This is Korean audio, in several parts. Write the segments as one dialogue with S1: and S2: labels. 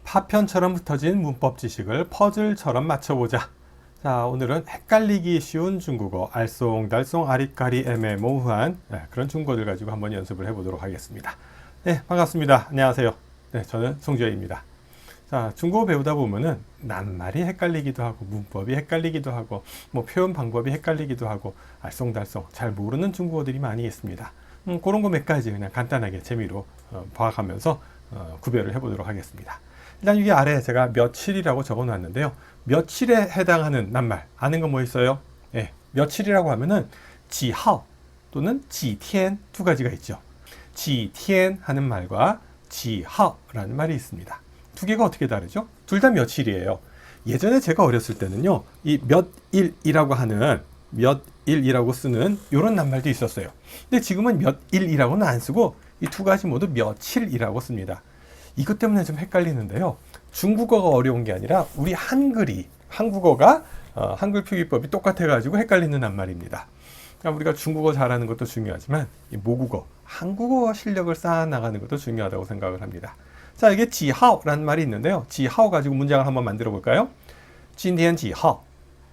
S1: 파편처럼 흩어진 문법 지식을 퍼즐처럼 맞춰보자. 자, 오늘은 헷갈리기 쉬운 중국어, 알쏭달쏭 아리까리 애매모호한 그런 중국어들 가지고 한번 연습을 해보도록 하겠습니다. 네, 반갑습니다. 안녕하세요. 네, 저는 송주혜입니다. 자, 중국어 배우다 보면은 낱말이 헷갈리기도 하고 문법이 헷갈리기도 하고 뭐 표현 방법이 헷갈리기도 하고 알쏭달쏭 잘 모르는 중국어들이 많이 있습니다. 그런 거 몇 가지 그냥 간단하게 재미로 봐가면서 구별을 해보도록 하겠습니다. 일단 여기 아래에 제가 며칠이라고 적어 놨는데요. 며칠에 해당하는 낱말 아는 거 뭐 있어요? 예, 며칠이라고 하면은 지하오 또는 지티엔 두 가지가 있죠. 지티엔 하는 말과 지하오라는 말이 있습니다. 두 개가 어떻게 다르죠? 둘 다 며칠이에요. 예전에 제가 어렸을 때는요, 이 몇일이라고 하는 몇일이라고 쓰는 이런 낱말도 있었어요. 근데 지금은 몇일이라고는 안 쓰고 이 두 가지 모두 며칠이라고 씁니다. 이것 때문에 좀 헷갈리는데요. 중국어가 어려운 게 아니라 우리 한국어가 한글 표기법이 똑같아가지고 헷갈리는 낱말입니다. 그러니까 우리가 중국어 잘하는 것도 중요하지만 이 모국어, 한국어 실력을 쌓아나가는 것도 중요하다고 생각을 합니다. 자, 이게 지하오라는 말이 있는데요. 지하오 가지고 문장을 한번 만들어 볼까요? 今天几号?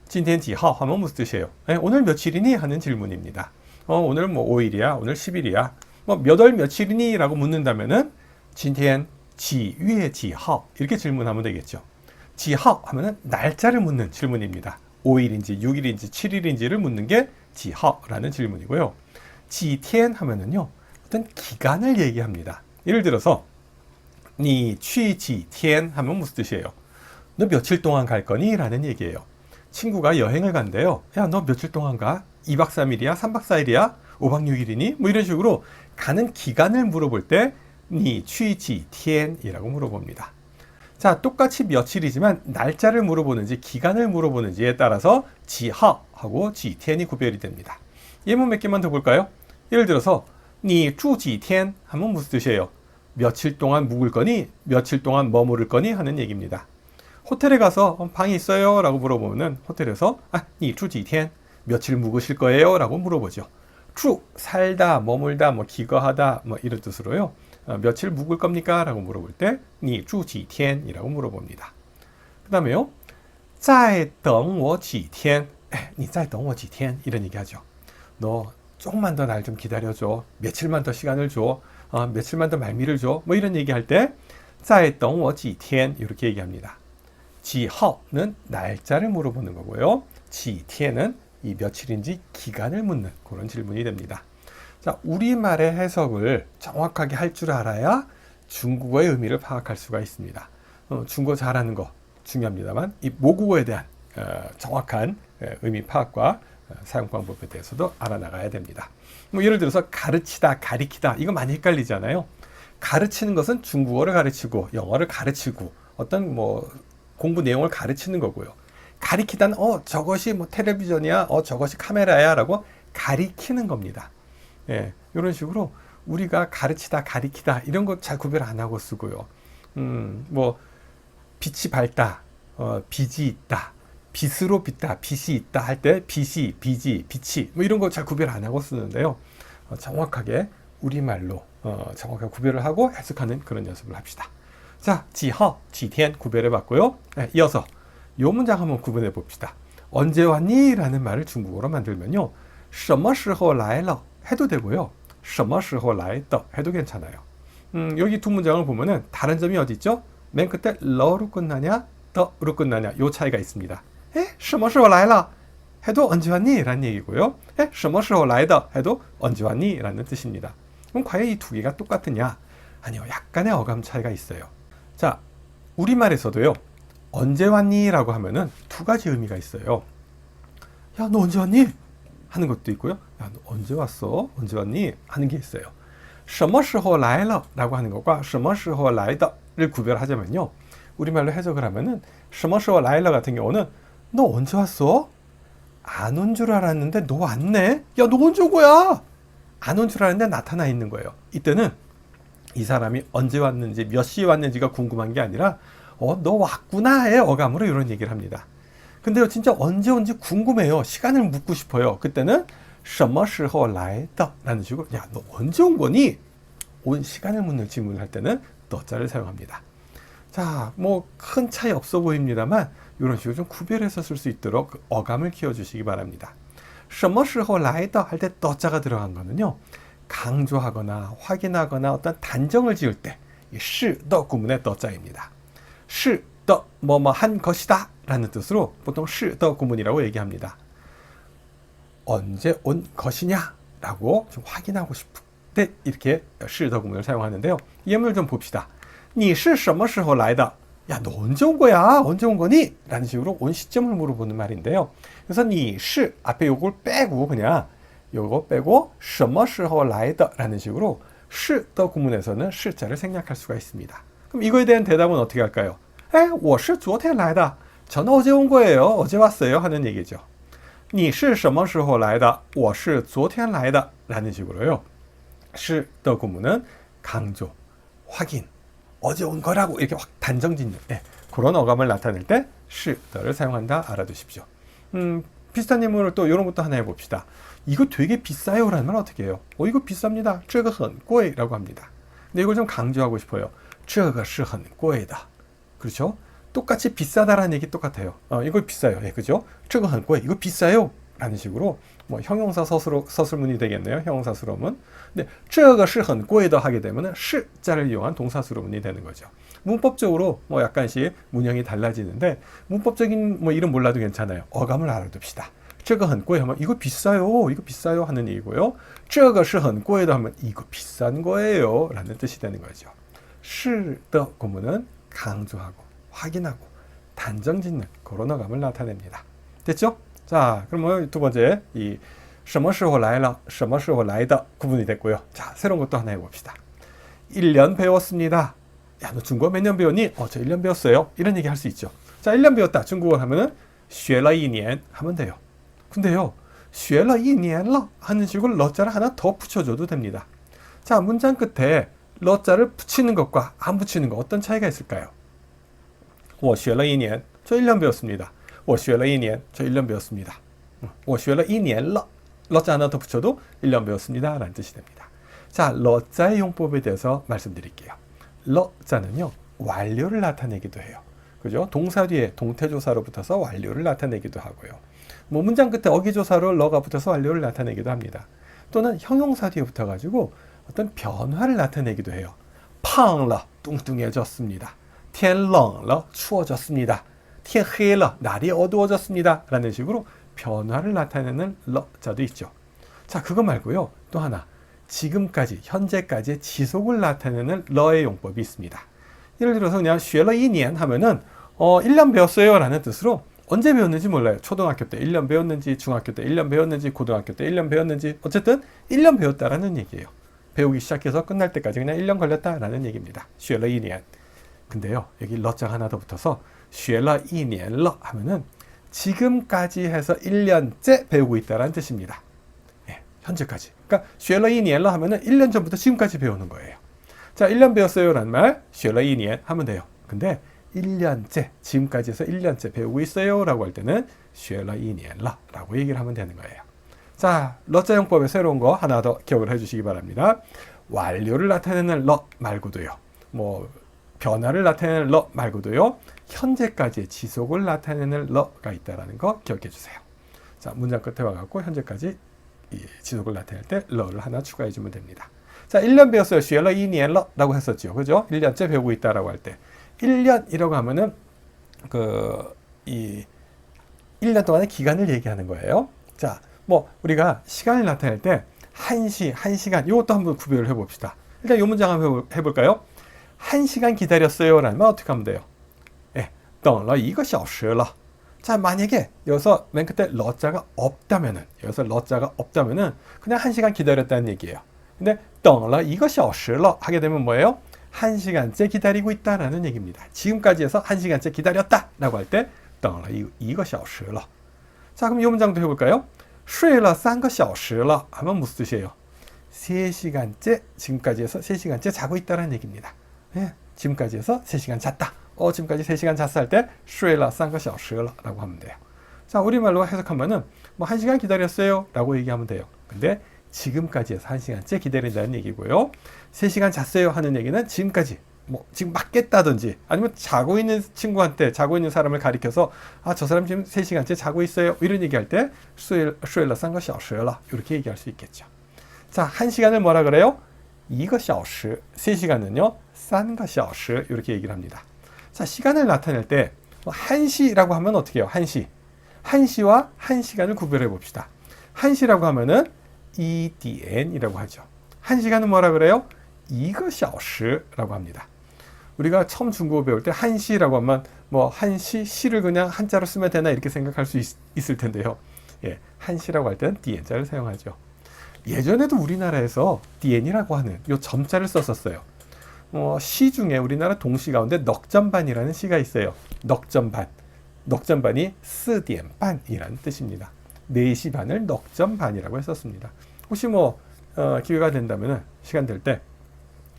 S1: 今天几号 하면 무슨 뜻이에요? 네, 오늘 며칠이니? 하는 질문입니다. 오늘 뭐 5일이야? 오늘 10일이야? 뭐 몇 월 며칠이니? 라고 묻는다면은 今天几月几号 이렇게 질문하면 되겠죠. 几号 하면은 날짜를 묻는 질문입니다. 5일인지 6일인지 7일인지를 묻는 게 几号라는 질문이고요. 几天 하면은요, 어떤 기간을 얘기합니다. 예를 들어서 你去几天 하면 무슨 뜻이에요? 너 며칠 동안 갈 거니? 라는 얘기예요. 친구가 여행을 간대요. 야, 너 며칠 동안 가? 2박 3일이야? 3박 4일이야? 5박 6일이니? 뭐 이런 식으로 가는 기간을 물어볼 때 你去几天이라고 물어봅니다. 자, 똑같이 며칠이지만 날짜를 물어보는지 기간을 물어보는지에 따라서 지하하고 지티엔이 구별이 됩니다. 예문 몇 개만 더 볼까요? 예를 들어서 你住几天 하면 무슨 뜻이에요? 며칠 동안 묵을 거니? 며칠 동안 머무를 거니? 하는 얘기입니다. 호텔에 가서 방이 있어요? 라고 물어보면 호텔에서 你住几天 며칠 묵으실 거예요? 라고 물어보죠. 住 살다, 머물다, 뭐 기거하다 뭐 이런 뜻으로요. 며칠 묵을 겁니까? 라고 물어볼 때 你住几天 이라고 물어봅니다. 그 다음에요. 再等我几天你再等我几天 이런 얘기 하죠. 너 조금만 더 날 좀 기다려줘. 며칠만 더 시간을 줘. 며칠만 더 말미를 줘. 뭐 이런 얘기 할 때 再等我几天 이렇게 얘기합니다. 几号는 날짜를 물어보는 거고요. 几天은 이 며칠인지 기간을 묻는 그런 질문이 됩니다. 자, 우리말의 해석을 정확하게 할 줄 알아야 중국어의 의미를 파악할 수가 있습니다. 중국어 잘하는 거 중요합니다만 이 모국어에 대한 정확한 의미 파악과 사용 방법에 대해서도 알아나가야 됩니다. 뭐 예를 들어서 가르치다, 가리키다 이거 많이 헷갈리잖아요. 가르치는 것은 중국어를 가르치고 영어를 가르치고 어떤 뭐 공부 내용을 가르치는 거고요. 가리키다는 저것이 뭐 텔레비전이야, 저것이 카메라야 라고 가리키는 겁니다. 예, 이런 식으로 우리가 가르치다, 가리키다 이런 거 잘 구별 안 하고 쓰고요. 뭐 빛이 밝다, 빛이 있다, 빛으로 빛다, 빛이 있다 할 때 빛이, 빛이, 빛이 뭐 이런 거 잘 구별 안 하고 쓰는데요. 정확하게 우리말로 정확하게 구별을 하고 해석하는 그런 연습을 합시다. 자, 지하, 지티엔 구별해 봤고요. 네, 이어서 이 문장 한번 구분해 봅시다. 언제 왔니? 라는 말을 중국어로 만들면요. 什么时候来了 해도 되고요. 什么时候来的 해도 괜찮아요. 여기 두 문장을 보면은 다른 점이 어디 있죠? 맨 끝에 러로 끝나냐, 더로 끝나냐 요 차이가 있습니다. 什么时候来了 해도 언제 왔니? 라는 얘기고요. 什么时候来的 해도 언제 왔니? 라는 뜻입니다. 그럼 과연 이 두 개가 똑같으냐? 아니요. 약간의 어감 차이가 있어요. 자, 우리말에서도요. 언제 왔니? 라고 하면은 두 가지 의미가 있어요. 야, 너 언제 왔니? 하는 것도 있고요. 야, 너 언제 왔어? 언제 왔니? 하는 게 있어요. 什么时候来了 라고 하는 것과 什么时候来的를 구별하자면요. 우리말로 해석을 하면은 什么时候来了 같은 경우는 너 언제 왔어? 안 온 줄 알았는데 너 왔네? 야, 너 언제 온 거야? 안 온 줄 알았는데 나타나 있는 거예요. 이때는 이 사람이 언제 왔는지 몇 시에 왔는지가 궁금한 게 아니라 너 왔구나의 어감으로 이런 얘기를 합니다. 근데요, 진짜 언제 온지 궁금해요. 시간을 묻고 싶어요. 그때는 什么时候来的 라는 식으로, 야, 너 언제 온 거니? 온 시간을 묻는 질문을 할 때는 더자를 사용합니다. 자, 뭐 큰 차이 없어 보입니다만 이런 식으로 좀 구별해서 쓸 수 있도록 그 어감을 키워주시기 바랍니다. 什么时候来的 할 때 더자가 들어간 거는요, 강조하거나 확인하거나 어떤 단정을 지을 때 이是的 구문의 더자입니다. 是的 뭐뭐 한 것이다 라는 뜻으로 보통 是的 구문이라고 얘기합니다. 언제 온 것이냐 라고 좀 확인하고 싶을 때 이렇게 是的 구문을 사용하는데요. 예문을 좀 봅시다. 你是什么时候来的? 야, 너 언제 온 거야? 언제 온 거니? 라는 식으로 온 시점을 물어보는 말인데요. 그래서 你是 앞에 요걸 빼고 그냥 요거 빼고 什么时候来的 라는 식으로 是的 구문에서는 是자를 생략할 수가 있습니다. 그럼 이거에 대한 대답은 어떻게 할까요? 我是昨天来的. 저는 어제 온 거예요. 어제 왔어요. 하는 얘기죠. 你是什么时候来的?我是昨天来的 라는 식으로요. 是的 구문은 강조, 확인, 어제 온 거라고 이렇게 확 단정짓는 그런 어감을 나타낼 때 是的를 사용한다. 알아두십시오. 비슷한 예문을 또 이런 것도 하나 해봅시다. 이거 되게 비싸요 라는 말 어떻게 해요? 이거 비쌉니다. 这个很贵 라고 합니다. 근데 이걸 좀 강조하고 싶어요. 这个是很贵的. 그렇죠? 똑같이 비싸다라는 얘기 똑같아요. 이거 비싸요. 그죠? 这个很贵. 이거 비싸요. 라는 식으로 뭐 형용사 서술문이 되겠네요. 형용사 수로문. 근데 这个是很贵的 하게 되면은 是자를 이용한 동사 수로문이 되는 거죠. 문법적으로 뭐 약간씩 문형이 달라지는데 문법적인 뭐 이름 몰라도 괜찮아요. 어감을 알아둡시다. 这个很贵 하면 이거 비싸요. 이거 비싸요 하는 얘기고요. 这个是很贵的 하면 이거 비싼 거예요. 라는 뜻이 되는 거죠. 是的 구문은 강조하고 확인하고 단정짓는 그런 어감을 나타냅니다. 됐죠? 자, 그러면 두 번째 이 什么时候来了,什么时候来的 구분이 됐고요. 자, 새로운 것도 하나 해봅시다. 1년 배웠습니다. 야, 너 중국어 몇 년 배웠니? 저 1년 배웠어요. 이런 얘기 할 수 있죠. 자, 1년 배웠다. 중국어 하면은 学了一年 하면 돼요. 근데요, 学了一年了 하는 식으로 러자를 하나 더 붙여줘도 됩니다. 자, 문장 끝에 러자를 붙이는 것과 안 붙이는 것 어떤 차이가 있을까요? 我学了一年, 저 1년 배웠습니다. 我学了一年, 저 1년 배웠습니다. 我学了一年了, 러자 하나 더 붙여도 1년 배웠습니다. 라는 뜻이 됩니다. 자, 러자의 용법에 대해서 말씀드릴게요. 러자는요, 완료를 나타내기도 해요. 그죠? 동사 뒤에 동태조사로 붙어서 완료를 나타내기도 하고요. 뭐 문장 끝에 어기조사로 러가 붙어서 완료를 나타내기도 합니다. 또는 형용사 뒤에 붙어가지고 어떤 변화를 나타내기도 해요. 胖了, 뚱뚱해졌습니다. 天冷了, 추워졌습니다. 天黑了, 날이 어두워졌습니다. 라는 식으로 변화를 나타내는 러자도 있죠. 자, 그거 말고요. 또 하나, 지금까지, 현재까지의 지속을 나타내는 러의 용법이 있습니다. 예를 들어서 그냥 学了一年 하면은 1년 배웠어요 라는 뜻으로 언제 배웠는지 몰라요. 초등학교 때 1년 배웠는지, 중학교 때 1년 배웠는지, 고등학교 때 1년 배웠는지, 어쨌든 1년 배웠다라는 얘기예요. 배우기 시작해서 끝날 때까지 그냥 1년 걸렸다라는 얘기입니다. 学了一年. 근데요, 여기 러자가 하나 더 붙어서 学了一年了 하면은 지금까지 해서 1년째 배우고 있다라는 뜻입니다. 현재까지. 그러니까 学了一年了 하면은 1년 전부터 지금까지 배우는 거예요. 자, 1년 배웠어요라는 말 学了一年 하면 돼요. 근데 1년째, 지금까지 해서 1년째 배우고 있어요 라고 할 때는 学了一年了 라고 얘기를 하면 되는 거예요. 자, 러자 용법의 새로운 거 하나 더 기억을 해주시기 바랍니다. 완료를 나타내는 러 말고도요. 뭐 변화를 나타내는 러 말고도요. 현재까지의 지속을 나타내는 러가 있다는 거 기억해 주세요. 자, 문장 끝에 와갖고 현재까지 이 지속을 나타낼 때 러를 하나 추가해 주면 됩니다. 자, 1년 배웠어요. 学了一年了 라고 했었죠. 그죠? 1년째 배우고 있다라고 할 때 1년이라고 하면은 이 1년 동안의 기간을 얘기하는 거예요. 자, 뭐 우리가 시간을 나타낼 때 1시, 1시간 이것도 한번 구별을 해봅시다. 일단 이 문장 한번 해볼까요? 1시간 기다렸어요 라는 말 어떻게 하면 돼요? 等了1个小时了. 자, 만약에 여기서 맨 끝에 러자가 없다면은 그냥 1시간 기다렸다는 얘기예요. 근데 等了1个小时了 하게 되면 뭐예요? 1시간째 기다리고 있다라는 얘기입니다. 지금까지 해서 1시간째 기다렸다 라고 할 때 等了1个小时了. 자, 그럼 이 문장도 해볼까요? 睡了3个小时了 하면 무슨 뜻이에요? 3시간째, 지금까지 해서 3시간째 자고 있다라는 얘기입니다. 지금까지 해서 3시간 잤다. 지금까지 3시간 잤어 할 때 睡了3个小时了 라고 하면 돼요. 자, 우리말로 해석하면은 뭐 1시간 기다렸어요 라고 얘기하면 돼요. 근데 지금까지 해서 1시간째 기다린다는 얘기고요. 3시간 잤어요 하는 얘기는 지금까지 뭐 지금 막 깼다든지 아니면 자고 있는 친구한테 자고 있는 사람을 가리켜서 저 사람 지금 3시간째 자고 있어요 이런 얘기할 때 睡了3个小时了 이렇게 얘기할 수 있겠죠. 자, 1시간을 뭐라 그래요? 1个小时 3시간은요 3个小时 이렇게 얘기를 합니다. 자, 시간을 나타낼 때 1시라고 하면 어떻게 해요? 1시 1시와 1시간을 구별해 봅시다. 1시라고 하면은 2点이라고 하죠. 1시간은 뭐라 그래요? 1个小时라고 합니다. 우리가 처음 중국어 배울 때 1시라고 하면 뭐 1시, 시를 그냥 한자로 쓰면 되나 이렇게 생각할 수 있을 텐데요. 예, 1시라고 할 때는 디엔자를 사용하죠. 예전에도 우리나라에서 디엔이라고 하는 요 점자를 썼었어요. 시 중에 우리나라 동시 가운데 넉점반이라는 시가 있어요. 넉점반. 넉점반이 4点半이라는 뜻입니다. 4시 반을 넉점반이라고 했었습니다. 혹시 뭐 기회가 된다면 시간 될 때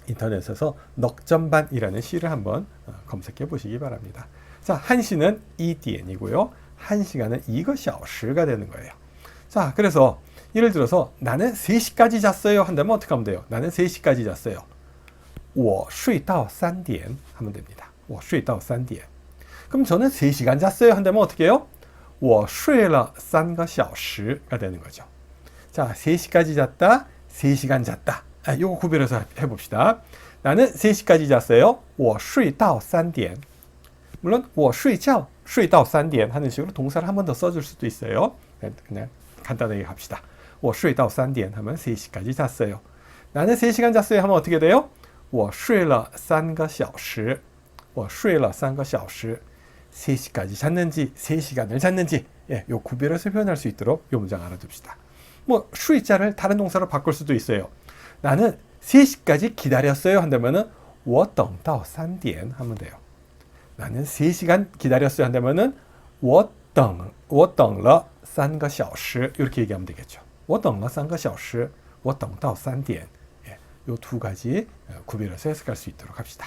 S1: 인터넷에서 넉점반이라는 시를 한번 검색해 보시기 바랍니다. 자, 1시는 2点이고요. 1시간은 1个小时가 되는 거예요. 자, 그래서 예를 들어서 나는 3시까지 잤어요 한다면 어떻게 하면 돼요? 나는 3시까지 잤어요. 我睡到3点 하면 됩니다. 我睡到3点. 그럼 저는 3시간 잤어요 한다면 어떻게 해요? 我睡了3个小时가 되는 거죠. 자, 3시까지 잤다, 3시간 잤다. 요거 구별해서 해봅시다. 나는 3시까지 잤어요. 我睡到3点. 물론 我睡觉睡到3点 하는 식으로 동사를 한 번 더 써줄 수도 있어요. 그냥 간단하게 갑시다. 我睡到3点 하면 3시까지 잤어요. 나는 3시간 잤어요 하면 어떻게 돼요? 我睡了3个小时. 我睡了3个小时. 3시까지 잤는지 3시간을 잤는지 요 구별해서 표현할 수 있도록 요 문장 알아둡시다. 뭐 쉬자를 다른 동사로 바꿀 수도 있어요. 나는 3시까지 기다렸어요 한다면은 我等到3点 하면 돼요. 나는 3시간 기다렸어요 한다면은 我等了3个小时 이렇게 얘기하면 되겠죠. 我等了3个小时我等到3点. 요 두 가지 구별해서 해석할 수 있도록 합시다.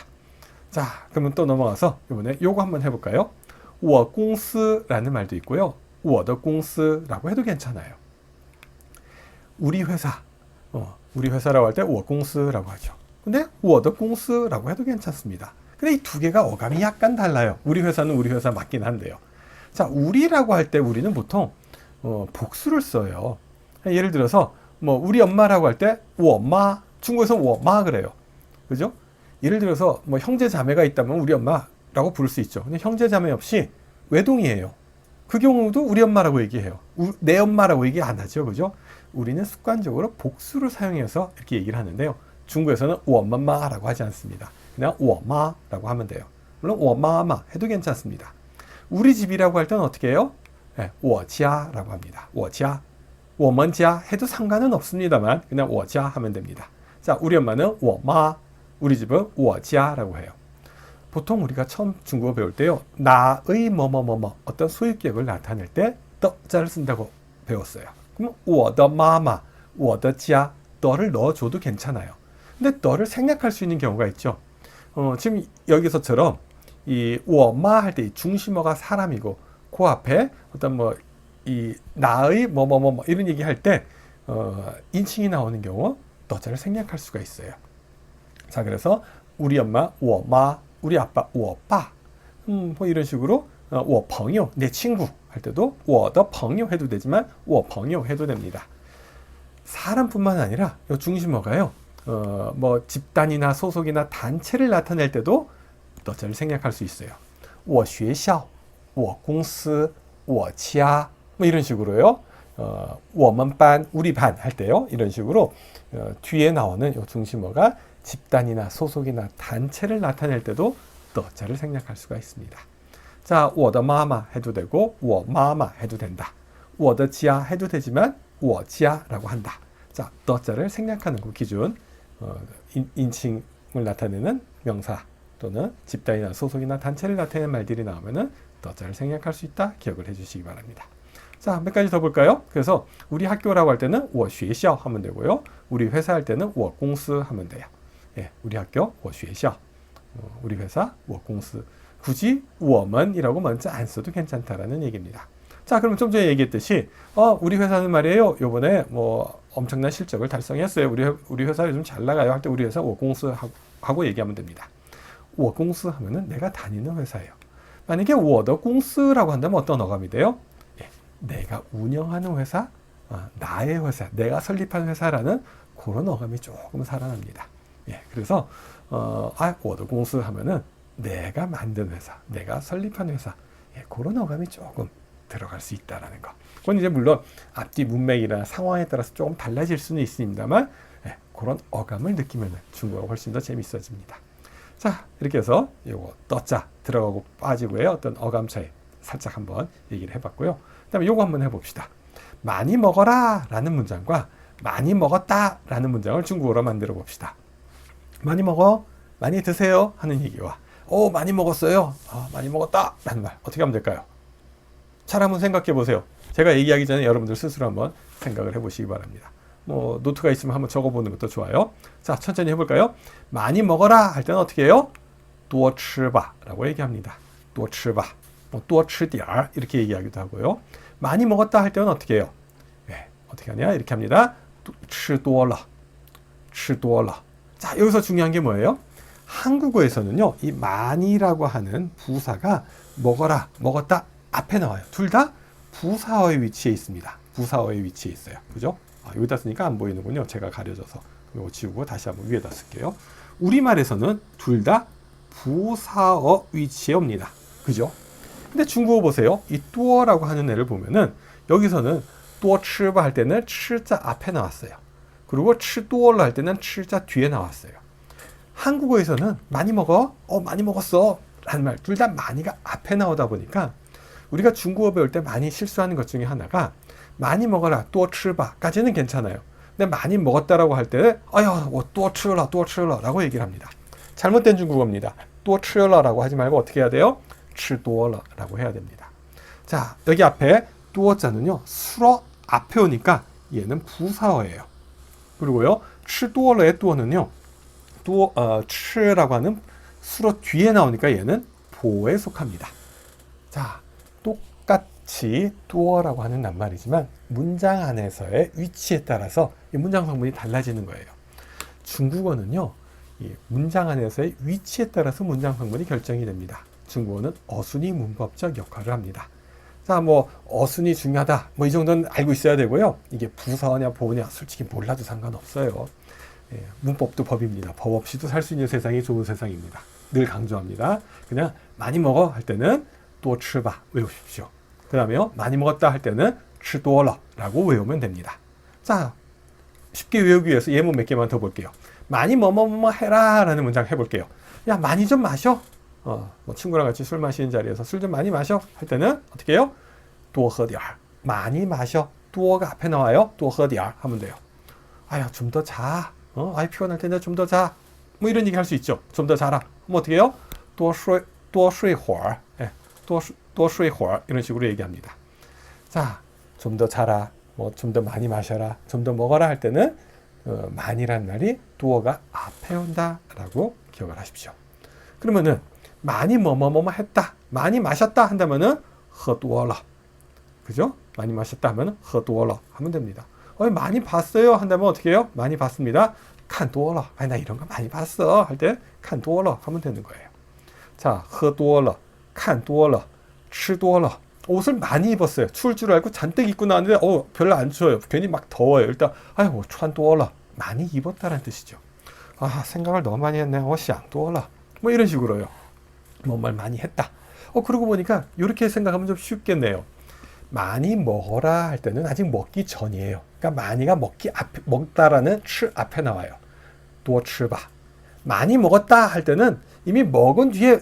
S1: 자, 그러면 또 넘어가서 이번에 요거 한번 해볼까요? 我公司라는 말도 있고요. 我的公司라고 해도 괜찮아요. 우리 회사, 우리 회사라고 할 때 我公司라고 하죠. 근데 我的公司라고 해도 괜찮습니다. 근데 이 두 개가 어감이 약간 달라요. 우리 회사는 우리 회사 맞긴 한데요. 자, 우리라고 할 때 우리는 보통 복수를 써요. 예를 들어서 뭐 우리 엄마라고 할 때 我妈, 중국에서 我妈 그래요. 그죠? 예를 들어서 뭐 형제 자매가 있다면 우리 엄마라고 부를 수 있죠. 근데 형제 자매 없이 외동이에요. 그 경우도 우리 엄마라고 얘기해요. 내 엄마라고 얘기 안 하죠. 그죠? 우리는 습관적으로 복수를 사용해서 이렇게 얘기를 하는데요. 중국에서는 我妈妈라고 하지 않습니다. 그냥 我妈라고 하면 돼요. 물론 我妈妈 해도 괜찮습니다. 우리 집이라고 할 때는 어떻게 해요? 我家라고 합니다. 我家, 我们家 해도 상관은 없습니다만 그냥 我家 하면 됩니다. 자, 우리 엄마는 我妈, 우리 집은 我家라고 해요. 보통 우리가 처음 중국어 배울 때요. 나의 뭐뭐뭐뭐 어떤 소유격을 나타낼 때 더자를 쓴다고 배웠어요. 그럼 我的妈妈, 我的家, 더를 넣어줘도 괜찮아요. 근데 더를 생략할 수 있는 경우가 있죠. 지금 여기서처럼 이 我妈 할 때 이 중심어가 사람이고 그 앞에 어떤 뭐 이 나의 뭐뭐뭐 이런 얘기 할 때 인칭이 나오는 경우 더자를 생략할 수가 있어요. 자, 그래서 우리 엄마 我妈, 우리 아빠 我爸, 뭐 이런 식으로 我朋友, 내 친구 할 때도 我的朋友 해도 되지만 我朋友 해도 됩니다. 사람뿐만 아니라 이 중심어가요. 뭐 집단이나 소속이나 단체를 나타낼 때도 더자를 생략할 수 있어요. 我学校, 我公司, 我家, 뭐 이런 식으로요. 我们班, 우리 반 할 때요. 이런 식으로 뒤에 나오는 이 중심어가 집단이나 소속이나 단체를 나타낼 때도 더자를 생략할 수가 있습니다. 자, 我的妈妈 해도 되고 我妈妈 해도 된다. 我的家 해도 되지만 我家라고 한다. 자, 더자를 생략하는 그 기준, 인칭을 나타내는 명사 또는 집단이나 소속이나 단체를 나타내는 말들이 나오면은 더자를 생략할 수 있다. 기억을 해주시기 바랍니다. 자, 몇 가지 더 볼까요? 그래서 우리 학교라고 할 때는 我学校 하면 되고요. 우리 회사 할 때는 我公司 하면 돼요. 예, 우리 학교 我学校, 우리 회사 我公司. 굳이 我们이라고 먼저 안 써도 괜찮다라는 얘기입니다. 자, 그럼 좀 전에 얘기했듯이 우리 회사는 말이에요. 요번에 뭐 엄청난 실적을 달성했어요. 우리 회사 요즘 잘 나가요. 할 때 우리 회사 我公司 하고 얘기하면 됩니다. 我公司 하면은 내가 다니는 회사예요. 만약에 我的公司라고 한다면 어떤 어감이 돼요? 예, 내가 운영하는 회사, 나의 회사, 내가 설립한 회사라는 그런 어감이 조금 살아납니다. 예, 그래서 我的公司 하면은 내가 만든 회사, 내가 설립한 회사, 예, 그런 어감이 조금 들어갈 수 있다라는 거. 그건 이제 물론 앞뒤 문맥이나 상황에 따라서 조금 달라질 수는 있습니다만, 예, 그런 어감을 느끼면 중국어가 훨씬 더 재밌어집니다. 자, 이렇게 해서 요거 떠자 들어가고 빠지고의 어떤 어감 차이 살짝 한번 얘기를 해봤고요. 그다음에 요거 한번 해봅시다. 많이 먹어라 라는 문장과 많이 먹었다 라는 문장을 중국어로 만들어 봅시다. 많이 먹어, 많이 드세요 하는 얘기와 많이 먹었어요, 많이 먹었다 라는 말 어떻게 하면 될까요? 잘 한번 생각해 보세요. 제가 얘기하기 전에 여러분들 스스로 한번 생각을 해보시기 바랍니다. 뭐 노트가 있으면 한번 적어보는 것도 좋아요. 자, 천천히 해볼까요? 많이 먹어라 할 때는 어떻게 해요? 多吃吧 라고 얘기합니다. 多吃吧, 뭐 多吃点儿 이렇게 얘기하기도 하고요. 많이 먹었다 할 때는 어떻게 해요? 네, 어떻게 하냐? 이렇게 합니다. 吃多了, 吃多了. 자, 여기서 중요한 게 뭐예요? 한국어에서는요, 이 많이라고 하는 부사가 먹어라, 먹었다 앞에 나와요. 둘 다 부사어의 위치에 있습니다. 부사어의 위치에 있어요. 그죠? 여기다 쓰니까 안 보이는군요. 제가 가려져서. 이거 지우고 다시 한번 위에다 쓸게요. 우리말에서는 둘 다 부사어 위치에 옵니다. 그죠? 근데 중국어 보세요. 이 뚜어라고 하는 애를 보면은 여기서는 뚜어치바 할 때는 치자 앞에 나왔어요. 그리고 치뚜어를 할 때는 치자 뒤에 나왔어요. 한국어에서는 많이 먹어, 많이 먹었어 라는 말 둘 다 많이가 앞에 나오다 보니까 우리가 중국어 배울 때 많이 실수하는 것 중에 하나가 많이 먹어라, 多吃吧까지는 괜찮아요. 근데 많이 먹었다라고 할 때, 多吃了, 多吃了라고 얘기를 합니다. 잘못된 중국어입니다. 多吃了라고 하지 말고 어떻게 해야 돼요? 吃多了라고 해야 됩니다. 자, 여기 앞에 多자는요, 수어 앞에 오니까 얘는 부사어예요. 그리고요, 吃多了의 多는요, 吃라고 하는 수어 뒤에 나오니까 얘는 보에 속합니다. 자, 똑같이 多라고 하는 낱말이지만 문장 안에서의 위치에 따라서 이 문장 성분이 달라지는 거예요. 중국어는요, 이 문장 안에서의 위치에 따라서 문장 성분이 결정이 됩니다. 중국어는 어순이 문법적 역할을 합니다. 자, 뭐 어순이 중요하다, 뭐 이 정도는 알고 있어야 되고요. 이게 부사어냐 보어냐 솔직히 몰라도 상관없어요. 예, 문법도 법입니다. 법 없이도 살 수 있는 세상이 좋은 세상입니다. 늘 강조합니다. 그냥 많이 먹어 할 때는 多吃吧 외우십시오. 그 다음에요, 많이 먹었다 할 때는 吃多了 라고 외우면 됩니다. 자, 쉽게 외우기 위해서 예문 몇 개만 더 볼게요. 많이 뭐뭐뭐 해라 라는 문장 해볼게요. 야, 많이 좀 마셔. 뭐 친구랑 같이 술 마시는 자리에서 술 좀 많이 마셔 할 때는 어떻게 해요? 多喝点儿. 많이 마셔. 多가 앞에 나와요. 多喝点儿 하면 돼요. 아야, 좀 더 자. 아이, 피곤할 텐데 좀 더 자. 뭐 이런 얘기 할 수 있죠. 좀 더 자라. 그럼 어떻게 해요? 多睡会儿. 예, 多睡会儿 이런 식으로 얘기합니다. 자, 좀 더 자라. 뭐 좀 더 많이 마셔라. 좀 더 먹어라 할 때는 많이란 말이 多가 앞에 온다라고 기억을 하십시오. 그러면은 많이 뭐뭐뭐 했다, 많이 마셨다 한다면은 喝多了. 그죠? 많이 마셨다 하면은 喝多了 하면 됩니다. 많이 봤어요 한다면 어떻게 해요? 많이 봤습니다. 看多了. 나 이런 거 많이 봤어 할 때 看多了 하면 되는 거예요. 자, 喝多了, 看多了, 吃多了. 옷을 많이 입었어요. 추울 줄 알고 잔뜩 입고 나왔는데 별로 안 추워요. 괜히 막 더워요. 일단 穿多了, 많이 입었다는 뜻이죠. 생각을 너무 많이 했네. 想多了. 뭐 이런 식으로요. 뭐 말 많이 했다. 그러고 보니까 이렇게 생각하면 좀 쉽겠네요. 많이 먹어라 할 때는 아직 먹기 전이에요. 그러니까 많이가 먹다라는 吃 앞에 나와요. 多吃吧. 많이 먹었다 할 때는 이미 먹은 뒤에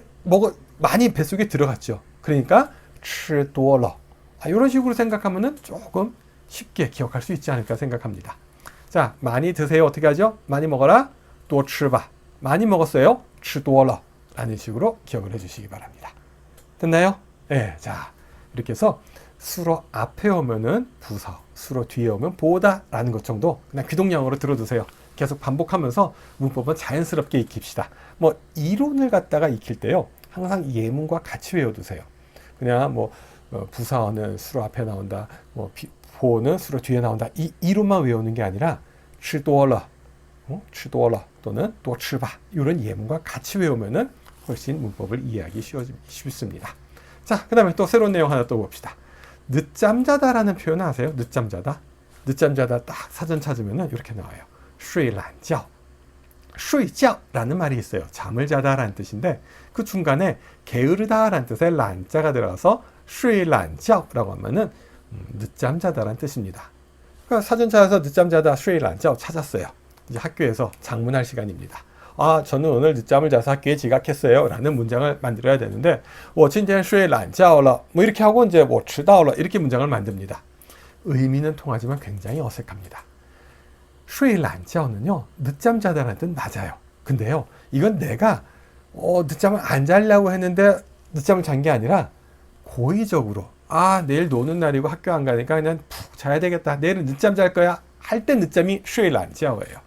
S1: 많이 뱃속에 들어갔죠. 그러니까 吃多了. 이런 식으로 생각하면은 조금 쉽게 기억할 수 있지 않을까 생각합니다. 자, 많이 드세요. 어떻게 하죠? 많이 먹어라. 多吃吧. 많이 먹었어요. 吃多了. 라는 식으로 기억을 해주시기 바랍니다. 됐나요? 네, 자, 이렇게 해서 수로 앞에 오면은 부사, 수로 뒤에 오면 보다 라는 것 정도 그냥 귀동량으로 들어두세요. 계속 반복하면서 문법은 자연스럽게 익힙시다. 뭐 이론을 갖다가 익힐 때요, 항상 예문과 같이 외워두세요. 그냥 뭐 부사어는 수로 앞에 나온다, 뭐 보는 수로 뒤에 나온다, 이로만 외우는 게 아니라 吃多了, 吃多了 또는 多吃吧 이런 예문과 같이 외우면은 훨씬 문법을 이해하기 쉽습니다. 자, 그 다음에 또 새로운 내용 하나 또 봅시다. 늦잠 자다라는 표현 아세요? 늦잠 자다. 늦잠 자다 딱 사전 찾으면은 이렇게 나와요. 睡懒觉. 睡觉라는 말이 있어요. 잠을 자다라는 뜻인데 그 중간에 게으르다라는 뜻의 란자가 들어가서 睡懒觉라고 하면은 늦잠 자다라는 뜻입니다. 그러니까 사전 찾아서 늦잠 자다 睡懒觉 찾았어요. 이제 학교에서 장문할 시간입니다. 아, 저는 오늘 늦잠을 자서 학교에 지각했어요. 라는 문장을 만들어야 되는데, 我今天睡懒觉了. 뭐 이렇게 하고 이제 我迟到了. 이렇게 문장을 만듭니다. 의미는 통하지만 굉장히 어색합니다. 睡懒觉는요, 늦잠 자다라는 뜻 맞아요. 근데요, 이건 내가 늦잠을 안 자려고 했는데 늦잠을 잔 게 아니라 고의적으로 내일 노는 날이고 학교 안 가니까 그냥 푹 자야 되겠다. 내일은 늦잠 잘 거야. 할 때 늦잠이 睡懒觉예요.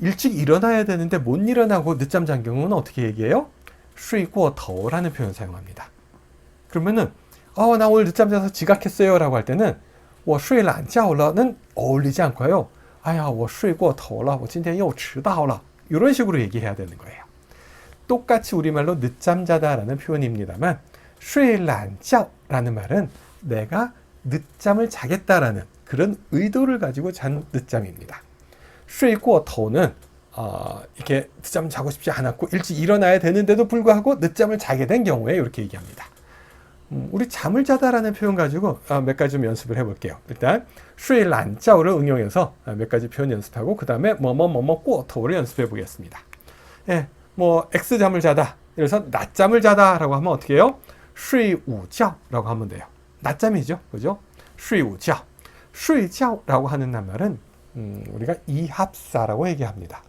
S1: 일찍 일어나야 되는데 못 일어나고 늦잠 잔 경우는 어떻게 얘기해요? 睡过头라는 표현 사용합니다. 그러면은 나 오늘 늦잠 자서 지각했어요 라고 할 때는 我睡懒觉了는 어울리지 않고요. 我睡过头了, 我今天又迟到了. 이런 식으로 얘기해야 되는 거예요. 똑같이 우리말로 늦잠 자다라는 표현입니다만 睡懒觉라는 말은 내가 늦잠을 자겠다라는 그런 의도를 가지고 잔 늦잠입니다. 睡过头는 이렇게 늦잠 자고 싶지 않았고 일찍 일어나야 되는데도 불구하고 늦잠을 자게 된 경우에 이렇게 얘기합니다. 우리 잠을 자다라는 표현 가지고 몇 가지 좀 연습을 해볼게요. 일단 睡懒觉를 응용해서 몇 가지 표현 연습하고 그 다음에 뭐뭐过头를 연습해 보겠습니다. 예, 뭐 X잠을 자다. 그래서 낮잠을 자다라고 하면 어떻게 해요? 睡午觉라고 하면 돼요. 낮잠이죠, 그죠? 睡午觉. 睡觉라고 하는 말은 우리가 이합사라고 얘기합니다.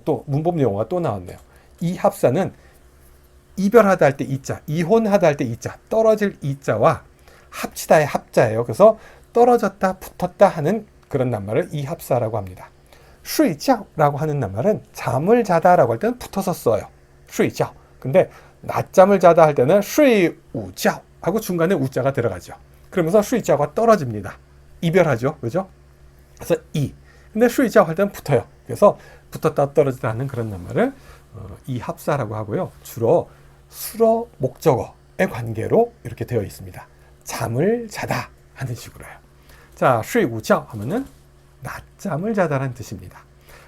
S1: 또 문법 용어가 또 나왔네요. 이합사는 이별하다 할 때 이자, 이혼하다 할 때 이자, 떨어질 이자와 합치다의 합자예요. 그래서 떨어졌다, 붙었다 하는 그런 낱말을 이합사라고 합니다. 睡觉라고 하는 낱말은 잠을 자다라고 할 때는 붙어서 써요. 睡觉. 근데 낮잠을 자다 할 때는 睡午觉 하고 중간에 우자가 들어가죠. 그러면서 睡觉가 떨어집니다. 이별하죠, 그죠? 그래서 근데 睡觉할 때는 붙어요. 그래서 붙었다 떨어지다 하는 그런 낱말을 이합사라고 하고요. 주로 수로 목적어의 관계로 이렇게 되어 있습니다. 잠을 자다 하는 식으로요. 자, 睡午觉 하면은 낮잠을 자다라는 뜻입니다.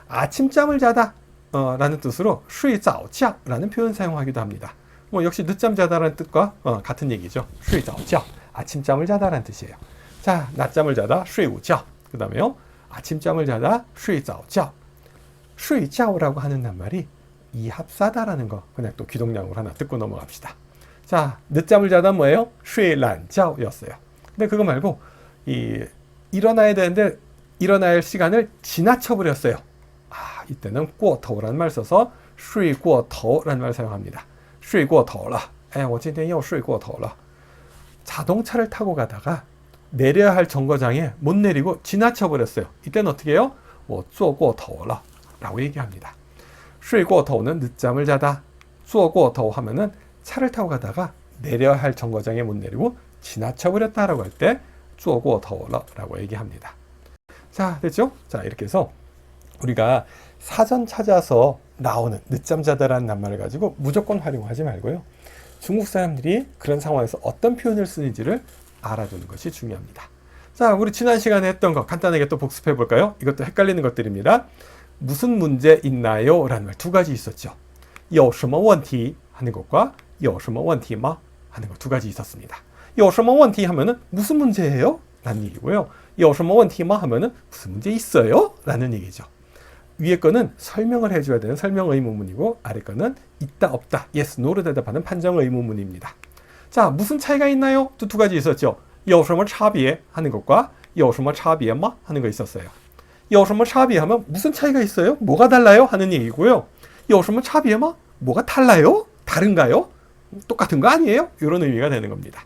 S1: 아침잠을 자다 라는 뜻으로 睡早觉라는 표현 사용하기도 합니다. 뭐 역시 늦잠 자다라는 뜻과 같은 얘기죠. 睡早觉 아침잠을 자다라는 뜻이에요. 자, 낮잠을 자다 睡午觉. 그다음에요. 아침잠을 자다 睡早觉. 睡觉라고 하는 낱말이 이합사다라는 거 그냥 또 귀동량으로 하나 듣고 넘어갑시다. 자, 늦잠을 자다 뭐예요? 睡懒觉였어요. 근데 그거 말고 일어나야 되는데 일어날 시간을 지나쳐 버렸어요. 이때는 过头라는 말 써서 睡过头라는 말 사용합니다. 睡过头了. 我今天又睡过头了. 자동차를 타고 가다가 내려야 할 정거장에 못 내리고 지나쳐 버렸어요. 이때는 어떻게 해요? 我坐过头了 라고 얘기합니다. 睡过头는 늦잠을 자다. 坐过头 하면은 차를 타고 가다가 내려야 할 정거장에 못 내리고 지나쳐 버렸다라고 할 때 坐过头了 라고 얘기합니다. 자, 됐죠? 자, 이렇게 해서 우리가 사전 찾아서 나오는 늦잠 자다라는 낱말을 가지고 무조건 활용하지 말고요. 중국 사람들이 그런 상황에서 어떤 표현을 쓰는지를 알아두는 것이 중요합니다. 자, 우리 지난 시간에 했던 거 간단하게 또 복습해 볼까요? 이것도 헷갈리는 것들입니다. 무슨 문제 있나요? 라는 말 두 가지 있었죠. 有什么问题 하는 것과 有什么问题吗 하는 것 두 가지 있었습니다. 有什么问题 하면은 무슨 문제예요? 라는 얘기고요. 有什么问题吗 하면은 무슨 문제 있어요? 라는 얘기죠. 위에 거는 설명을 해줘야 되는 설명 의문문이고 아래 거는 있다 없다 yes, no로 대답하는 판정 의문문입니다. 자, 무슨 차이가 있나요? 또 두 가지 있었죠. 有什么差别 하는 것과 有什么差别吗 하는 거 있었어요. 有什么差别 하면 무슨 차이가 있어요? 뭐가 달라요? 하는 얘기고요. 有什么差别吗? 뭐가 달라요? 다른가요? 똑같은 거 아니에요? 이런 의미가 되는 겁니다.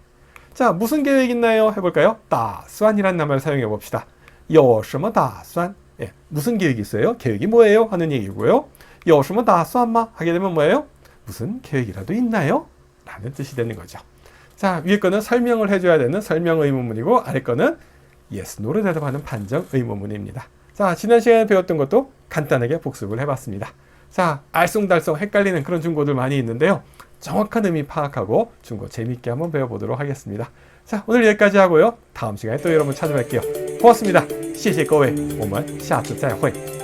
S1: 자, 무슨 계획 있나요? 해볼까요? 打算이라는 말을 사용해 봅시다. 有什么打算? 예, 무슨 계획이 있어요? 계획이 뭐예요? 하는 얘기고요. 有什么打算吗? 하게 되면 뭐예요? 무슨 계획이라도 있나요? 라는 뜻이 되는 거죠. 자, 위에 거는 설명을 해줘야 되는 설명 의문문이고 아래 거는 yes, no로 대답하는 판정 의문문입니다. 자, 지난 시간에 배웠던 것도 간단하게 복습을 해봤습니다. 자, 알쏭달쏭 헷갈리는 그런 중고들 많이 있는데요. 정확한 의미 파악하고 중고 재미있게 한번 배워보도록 하겠습니다. 자, 오늘 여기까지 하고요. 다음 시간에 또 여러분 찾아뵐게요. 고맙습니다. 谢谢各位，我们下次再会。